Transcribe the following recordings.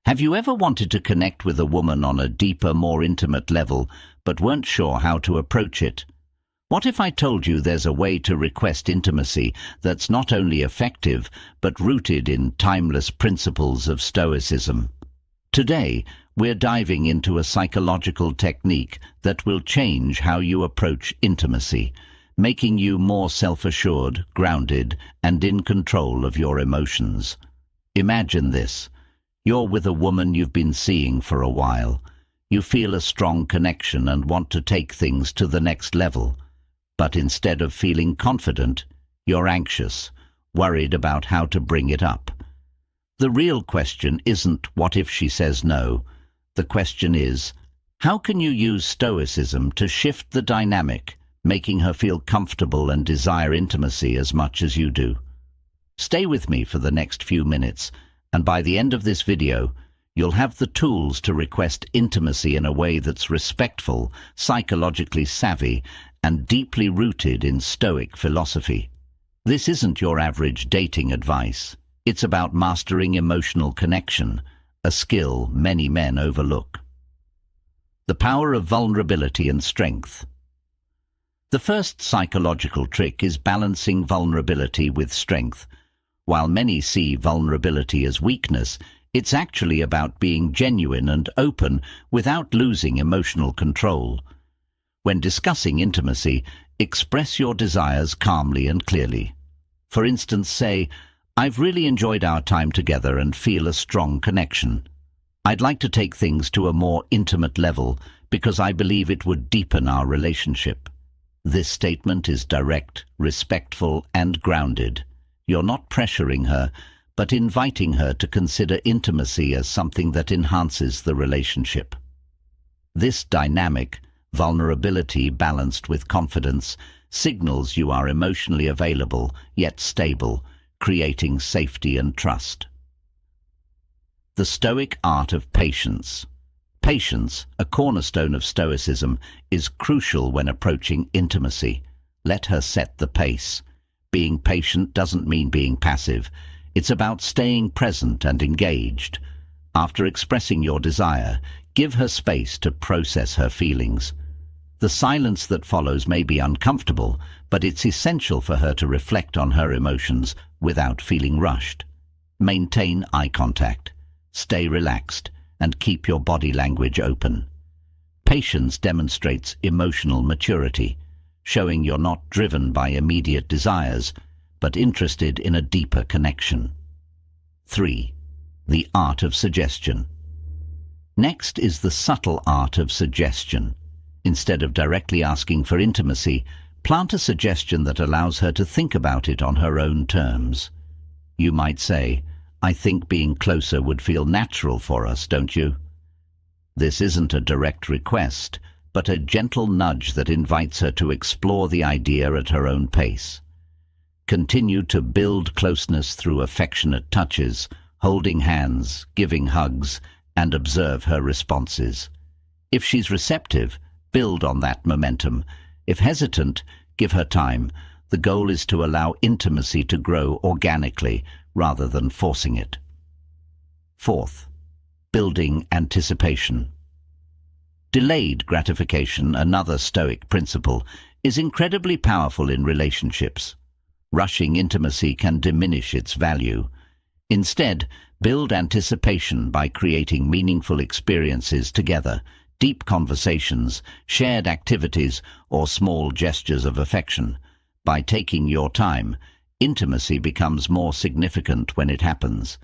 Have you ever wanted to connect with a woman on a deeper, more intimate level, but weren't sure how to approach it? What if I told you there's a way to request intimacy that's not only effective, but rooted in timeless principles of Stoicism? Today, we're diving into a psychological technique that will change how you approach intimacy, making you more self-assured, grounded, and in control of your emotions. Imagine this. You're with a woman you've been seeing for a while. You feel a strong connection and want to take things to the next level. But instead of feeling confident, you're anxious, worried about how to bring it up. The real question isn't what if she says no. The question is, how can you use Stoicism to shift the dynamic, making her feel comfortable and desire intimacy as much as you do? Stay with me for the next few minutes, and by the end of this video, you'll have the tools to request intimacy in a way that's respectful, psychologically savvy, and deeply rooted in Stoic philosophy. This isn't your average dating advice. It's about mastering emotional connection, a skill many men overlook. The power of vulnerability and strength. The first psychological trick is balancing vulnerability with strength. While many see vulnerability as weakness, it's actually about being genuine and open without losing emotional control. When discussing intimacy, express your desires calmly and clearly. For instance, say, "I've really enjoyed our time together and feel a strong connection. I'd like to take things to a more intimate level because I believe it would deepen our relationship." This statement is direct, respectful, and grounded. You're not pressuring her, but inviting her to consider intimacy as something that enhances the relationship. This dynamic, vulnerability balanced with confidence, signals you are emotionally available, yet stable, creating safety and trust. The Stoic art of patience. Patience, a cornerstone of Stoicism, is crucial when approaching intimacy. Let her set the pace. Being patient doesn't mean being passive. It's about staying present and engaged. After expressing your desire, give her space to process her feelings. The silence that follows may be uncomfortable, but it's essential for her to reflect on her emotions without feeling rushed. Maintain eye contact. Stay relaxed and keep your body language open. Patience demonstrates emotional maturity, showing you're not driven by immediate desires, but interested in a deeper connection. 3. The art of suggestion. Next is the subtle art of suggestion. Instead of directly asking for intimacy, plant a suggestion that allows her to think about it on her own terms. You might say, "I think being closer would feel natural for us, don't you?" This isn't a direct request, but a gentle nudge that invites her to explore the idea at her own pace. Continue to build closeness through affectionate touches, holding hands, giving hugs, and observe her responses. If she's receptive, build on that momentum. If hesitant, give her time. The goal is to allow intimacy to grow organically rather than forcing it. 4th, building anticipation. Delayed gratification, another Stoic principle, is incredibly powerful in relationships. Rushing intimacy can diminish its value. Instead, build anticipation by creating meaningful experiences together, deep conversations, shared activities, or small gestures of affection. By taking your time, intimacy becomes more significant when it happens.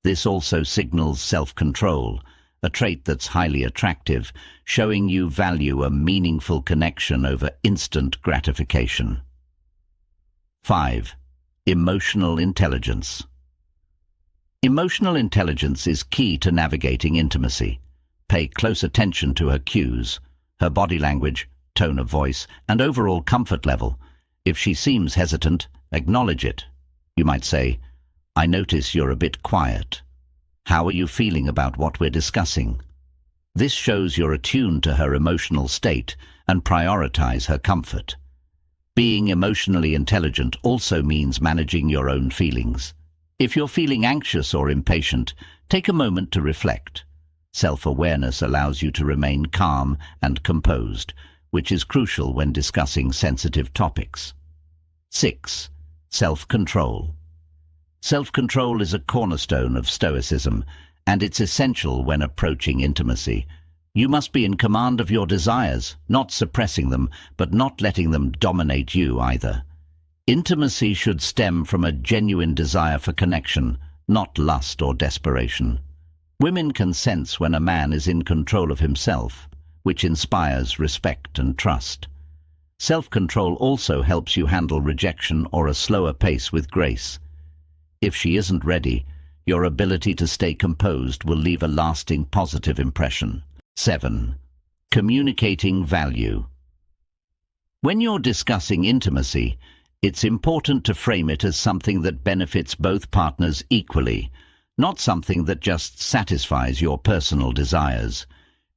This also signals self-control, a trait that's highly attractive, showing you value a meaningful connection over instant gratification. 5. Emotional intelligence. Emotional intelligence is key to navigating intimacy. Pay close attention to her cues, her body language, tone of voice, and overall comfort level. If she seems hesitant, acknowledge it. You might say, "I notice you're a bit quiet. How are you feeling about what we're discussing?" This shows you're attuned to her emotional state and prioritize her comfort. Being emotionally intelligent also means managing your own feelings. If you're feeling anxious or impatient, Take a moment to reflect. Self-awareness allows you to remain calm and composed, which is crucial when discussing sensitive topics. 6. Self-control. Self-control is a cornerstone of Stoicism, and it's essential when approaching intimacy. You must be in command of your desires, not suppressing them, but not letting them dominate you either. Intimacy should stem from a genuine desire for connection, not lust or desperation. Women can sense when a man is in control of himself, which inspires respect and trust. Self-control also helps you handle rejection or a slower pace with grace. If she isn't ready, your ability to stay composed will leave a lasting positive impression. 7. Communicating value. When you're discussing intimacy, it's important to frame it as something that benefits both partners equally, not something that just satisfies your personal desires.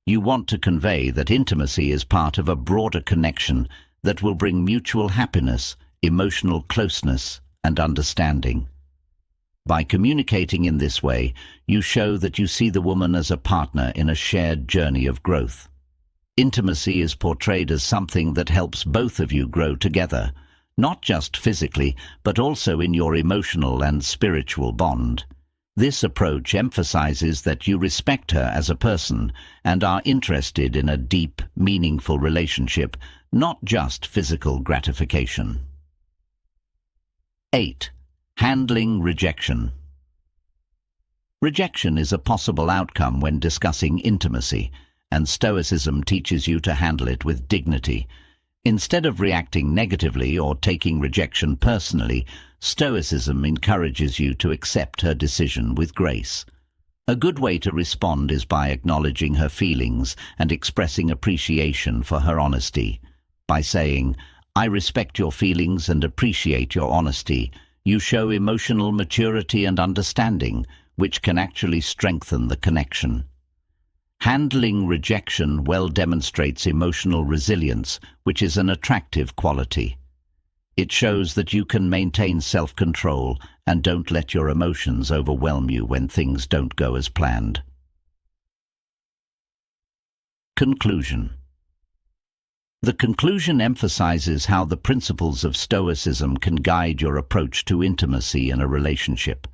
You want to convey that intimacy is part of a broader connection that will bring mutual happiness, emotional closeness, and understanding. By communicating in this way, you show that you see the woman as a partner in a shared journey of growth. Intimacy is portrayed as something that helps both of you grow together, not just physically, but also in your emotional and spiritual bond. This approach emphasizes that you respect her as a person and are interested in a deep, meaningful relationship, not just physical gratification. 8. Handling rejection. Rejection is a possible outcome when discussing intimacy, and Stoicism teaches you to handle it with dignity. Instead of reacting negatively or taking rejection personally, Stoicism encourages you to accept her decision with grace. A good way to respond is by acknowledging her feelings and expressing appreciation for her honesty. By saying, "I respect your feelings and appreciate your honesty," you show emotional maturity and understanding, which can actually strengthen the connection. Handling rejection well demonstrates emotional resilience, which is an attractive quality. It shows that you can maintain self-control and don't let your emotions overwhelm you when things don't go as planned. Conclusion. The conclusion emphasizes how the principles of Stoicism can guide your approach to intimacy in a relationship.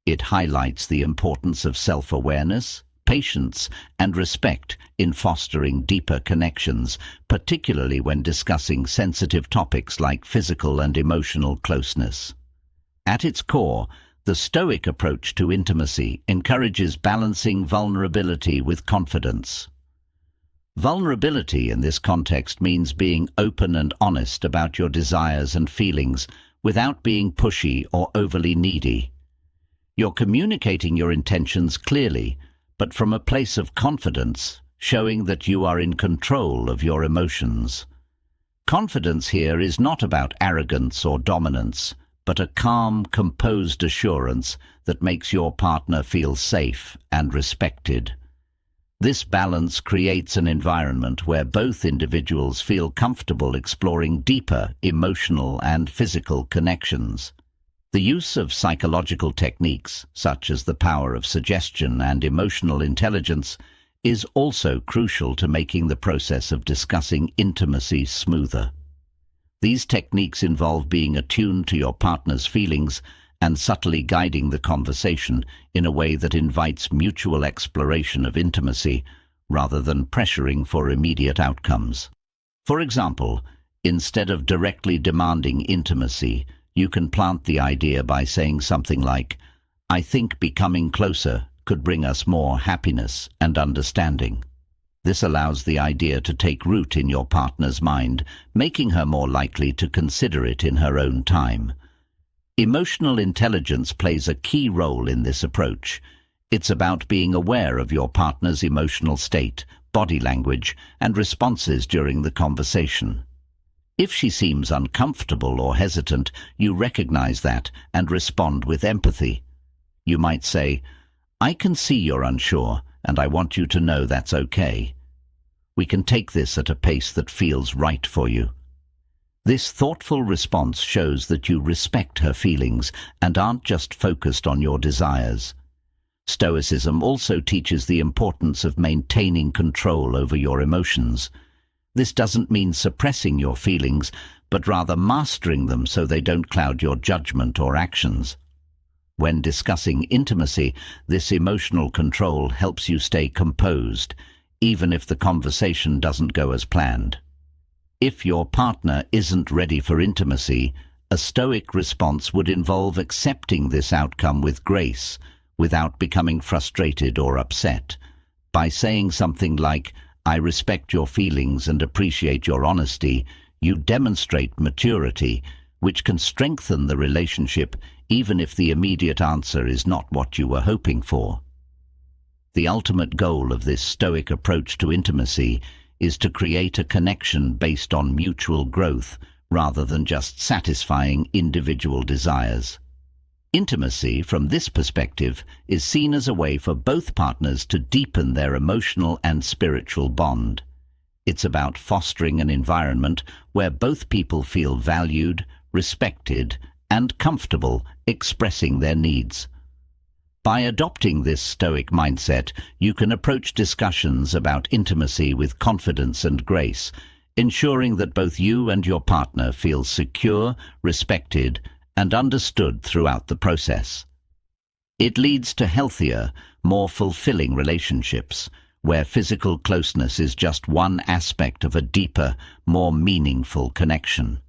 It highlights the importance of self-awareness, patience, and respect in fostering deeper connections, particularly when discussing sensitive topics like physical and emotional closeness. At its core, the Stoic approach to intimacy encourages balancing vulnerability with confidence. Vulnerability in this context means being open and honest about your desires and feelings without being pushy or overly needy. You're communicating your intentions clearly, but from a place of confidence, showing that you are in control of your emotions. Confidence here is not about arrogance or dominance, but a calm, composed assurance that makes your partner feel safe and respected. This balance creates an environment where both individuals feel comfortable exploring deeper emotional and physical connections. The use of psychological techniques, such as the power of suggestion and emotional intelligence, is also crucial to making the process of discussing intimacy smoother. These techniques involve being attuned to your partner's feelings and subtly guiding the conversation in a way that invites mutual exploration of intimacy rather than pressuring for immediate outcomes. For example, instead of directly demanding intimacy, you can plant the idea by saying something like, "I think becoming closer could bring us more happiness and understanding." This allows the idea to take root in your partner's mind, making her more likely to consider it in her own time. Emotional intelligence plays a key role in this approach. It's about being aware of your partner's emotional state, body language, and responses during the conversation. If she seems uncomfortable or hesitant, you recognize that and respond with empathy. You might say, "I can see you're unsure, and I want you to know that's okay. We can take this at a pace that feels right for you." This thoughtful response shows that you respect her feelings and aren't just focused on your desires. Stoicism also teaches the importance of maintaining control over your emotions. This doesn't mean suppressing your feelings, but rather mastering them so they don't cloud your judgment or actions. When discussing intimacy, this emotional control helps you stay composed, even if the conversation doesn't go as planned. If your partner isn't ready for intimacy, a Stoic response would involve accepting this outcome with grace, without becoming frustrated or upset. By saying something like, "I respect your feelings and appreciate your honesty," you demonstrate maturity, which can strengthen the relationship even if the immediate answer is not what you were hoping for. The ultimate goal of this Stoic approach to intimacy is to create a connection based on mutual growth rather than just satisfying individual desires. Intimacy, from this perspective, is seen as a way for both partners to deepen their emotional and spiritual bond. It's about fostering an environment where both people feel valued, respected, and comfortable expressing their needs. By adopting this Stoic mindset, you can approach discussions about intimacy with confidence and grace, ensuring that both you and your partner feel secure, respected, and understood throughout the process. It leads to healthier, more fulfilling relationships, where physical closeness is just one aspect of a deeper, more meaningful connection.